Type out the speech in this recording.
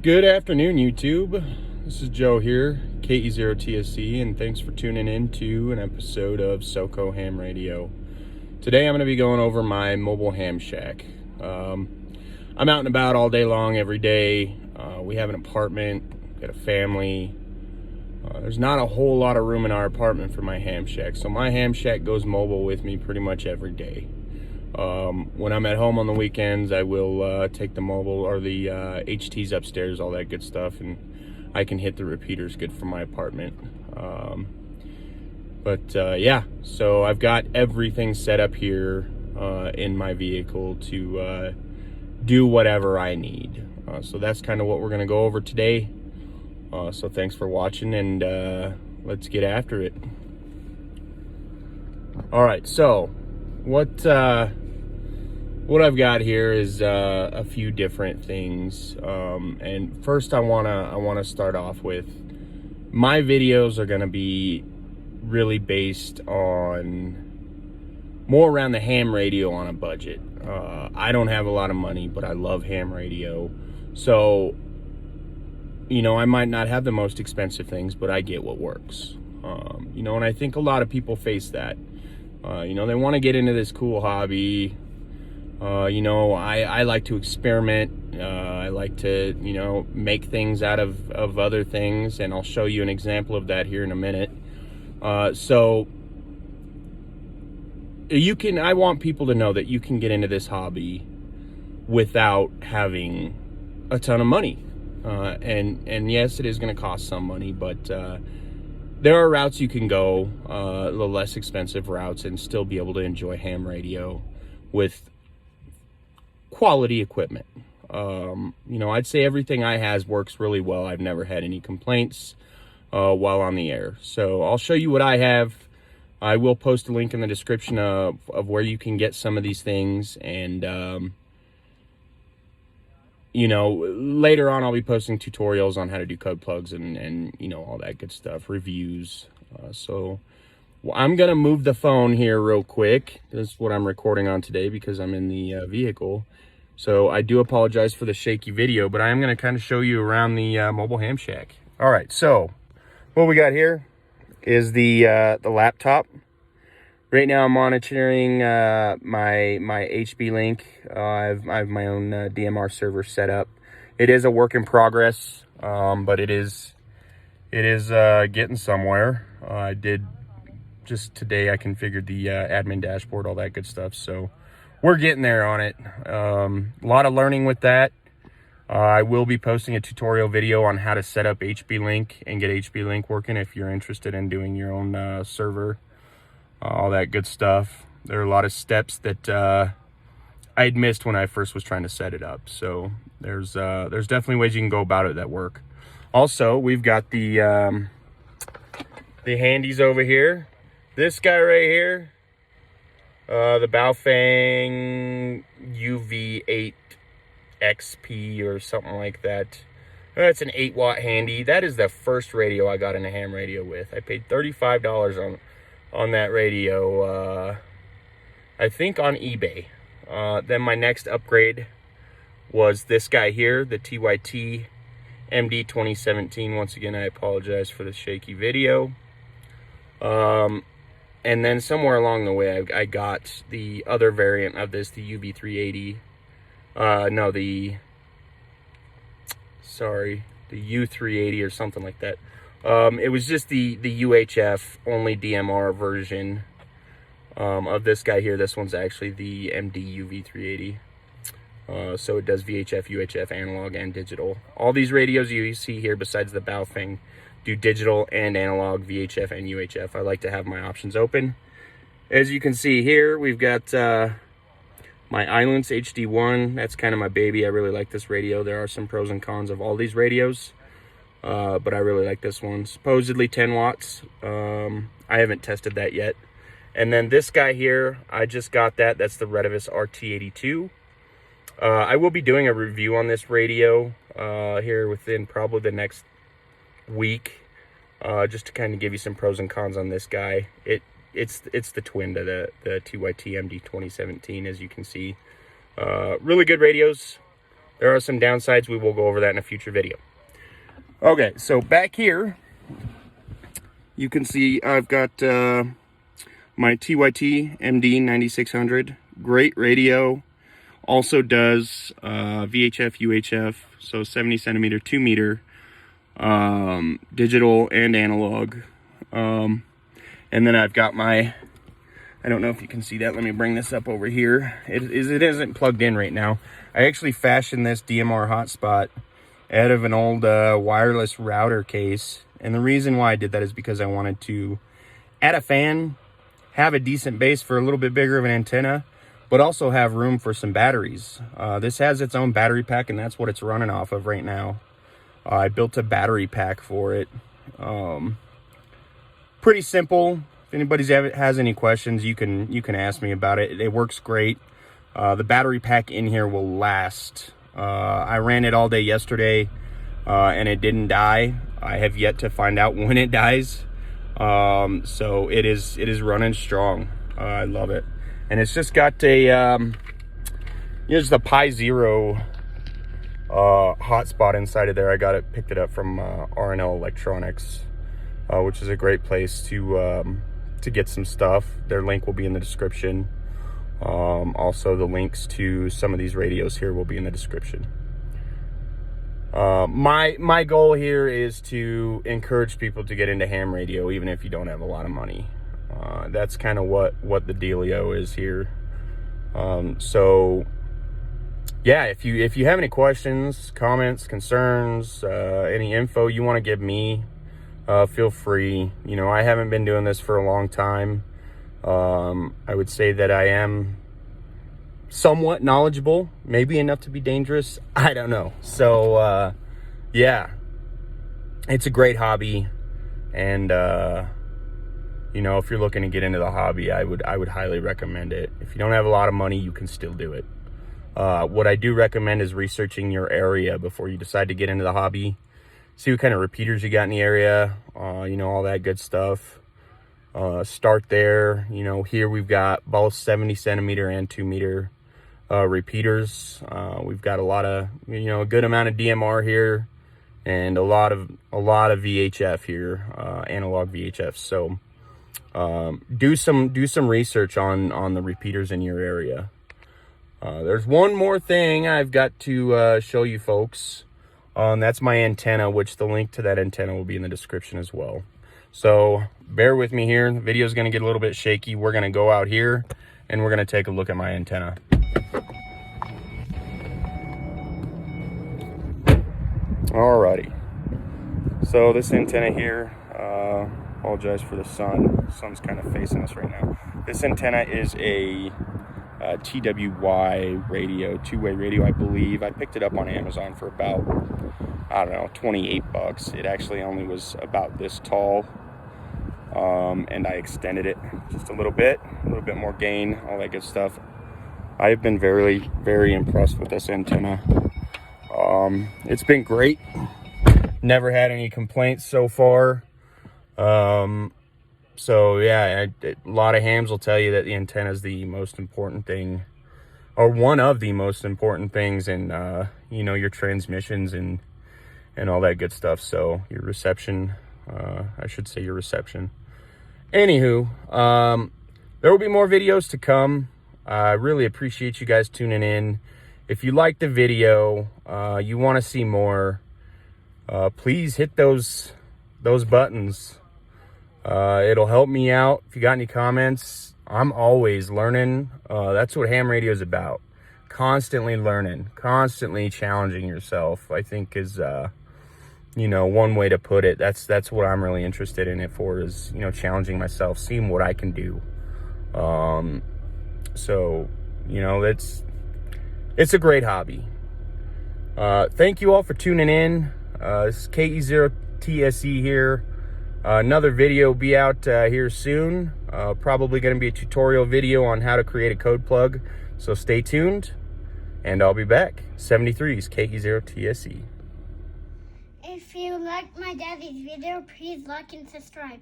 Good afternoon, YouTube. This is Joe here, KE0TSC, and thanks for tuning in to an episode of SoCo Ham Radio. Today I'm going to be going over my mobile ham shack. I'm out and about all day long, every day. We have an apartment, got a family. There's not a whole lot of room in our apartment for my ham shack, so my ham shack goes mobile with me pretty much every day. When I'm at home on the weekends, I will take the mobile or the HTs upstairs, all that good stuff, and I can hit the repeaters good for my apartment. Yeah, so I've got everything set up here in my vehicle to do whatever I need. So that's kind of what we're going to go over today. So thanks for watching, and let's get after it. All right, so what I've got here is a few different things, and first I wanna start off with my videos are gonna be really based on more around the ham radio on a budget. I don't have a lot of money, but I love ham radio, so you know, I might not have the most expensive things, but I get what works. You know, and I think a lot of people face that. You know, they want to get into this cool hobby. You know, I like to experiment. I like to, you know, make things out of other things, and I'll show you an example of that here in a minute. So I want people to know that you can get into this hobby without having a ton of money. And yes, it is going to cost some money, but there are routes you can go, a little less expensive routes, and still be able to enjoy ham radio with quality equipment. You know, I'd say everything I has works really well. I've never had any complaints while on the air. So I'll show you what I have. I will post a link in the description of where you can get some of these things, and you know, later on I'll be posting tutorials on how to do code plugs and you know, all that good stuff, reviews. So I'm gonna move the phone here real quick. This is what I'm recording on today because I'm in the vehicle. So I do apologize for the shaky video, but I am gonna kind of show you around the mobile ham shack. All right, so what we got here is the laptop. Right now I'm monitoring my HB link. I have my own DMR server set up. It is a work in progress, but it is getting somewhere. I did just today, I configured the admin dashboard, all that good stuff. So we're getting there on it. A lot of learning with that. I will be posting a tutorial video on how to set up HB link and get HB link working if you're interested in doing your own server. All that good stuff. There are a lot of steps that I'd missed when I first was trying to set it up. So there's definitely ways you can go about it that work. Also, we've got the handies over here. This guy right here, the Baofeng UV-5RE or something like that. That's an 8-watt handy. That is the first radio I got in a ham radio with. I paid $35 on that radio, I think on eBay. Then my next upgrade was this guy here, the TYT MD 2017. Once again, I apologize for the shaky video. And then somewhere along the way, I got the other variant of this, the UV380. No, the U380 or something like that. It was just the UHF only DMR version of this guy here. This one's actually the MD UV380. So it does VHF, UHF, analog, and digital. All these radios you see here, besides the Baofeng, do digital and analog, VHF and UHF. I like to have my options open. As you can see here, we've got my Ailunce HD1. That's kind of my baby. I really like this radio. There are some pros and cons of all these radios. But I really like this one. Supposedly 10 watts. I haven't tested that yet. And then this guy here, I just got that. That's the Retevis RT82. I will be doing a review on this radio here within probably the next week, just to kind of give you some pros and cons on this guy. It's the twin to the TYT MD 2017, as you can see. Really good radios. there are some downsides. We will go over that in a future video. Okay, so back here, you can see I've got my TYT MD9600. Great radio. Also does VHF, UHF, so 70 centimeter, 2 meter, digital and analog. And then I've got my, I don't know if you can see that. Let me bring this up over here. It isn't plugged in right now. I actually fashioned this DMR Hotspot out of an old wireless router case. And the reason why I did that is because I wanted to add a fan, have a decent base for a little bit bigger of an antenna, but also have room for some batteries. This has its own battery pack, and that's what it's running off of right now. I built a battery pack for it. Pretty simple. If anybody has any questions, you can ask me about it. It works great. The battery pack in here will last. I ran it all day yesterday, and it didn't die. I have yet to find out when it dies. So it is running strong. I love it. And it's just got a, just a Pi Zero hotspot inside of there. I picked it up from R&L Electronics, which is a great place to get some stuff. Their link will be in the description. Also, the links to some of these radios here will be in the description. My goal here is to encourage people to get into ham radio, even if you don't have a lot of money. That's kind of what the dealio is here. So yeah, if you have any questions, comments, concerns, any info you want to give me, feel free. You know, I haven't been doing this for a long time. I would say that I am somewhat knowledgeable, maybe enough to be dangerous. I don't know. So, yeah, it's a great hobby. And, you know, if you're looking to get into the hobby, I would highly recommend it. If you don't have a lot of money, you can still do it. What I do recommend is researching your area before you decide to get into the hobby. See what kind of repeaters you got in the area, you know, all that good stuff. Start there. You know, here we've got both 70 centimeter and 2 meter repeaters. We've got a lot of, you know, a good amount of DMR here, and a lot of VHF here, analog VHF. So do some research on the repeaters in your area. There's one more thing I've got to show you folks. That's my antenna, which the link to that antenna will be in the description as well. So bear with me here. The video is going to get a little bit shaky. We're going to go out here and we're going to take a look at my antenna. Alrighty. So this antenna here, apologize for the sun. The sun's kind of facing us right now. This antenna is a TWY radio, two-way radio, I believe. I picked it up on Amazon for about, I don't know, 28 bucks. It actually only was about this tall. And I extended it just a little bit more gain, all that good stuff. I've been very, very impressed with this antenna. It's been great. Never had any complaints so far. So yeah, a lot of hams will tell you that the antenna is the most important thing, or one of the most important things in, you know, your transmissions and all that good stuff. So your reception, I should say your reception. Anywho, there will be more videos to come. I really appreciate you guys tuning in. If you like the video, you want to see more, please hit those buttons. It'll help me out. If you got any comments, I'm always learning. That's what ham radio is about. Constantly learning, constantly challenging yourself, I think is, you know, one way to put it. That's what I'm really interested in it for, is, you know, challenging myself, seeing what I can do. So, you know, it's a great hobby. Thank you all for tuning in. This is KE0TSE here. Another video will be out here soon. Probably going to be a tutorial video on how to create a code plug. So stay tuned, and I'll be back. 73's KE0TSE. If you liked my daddy's video, please like and subscribe.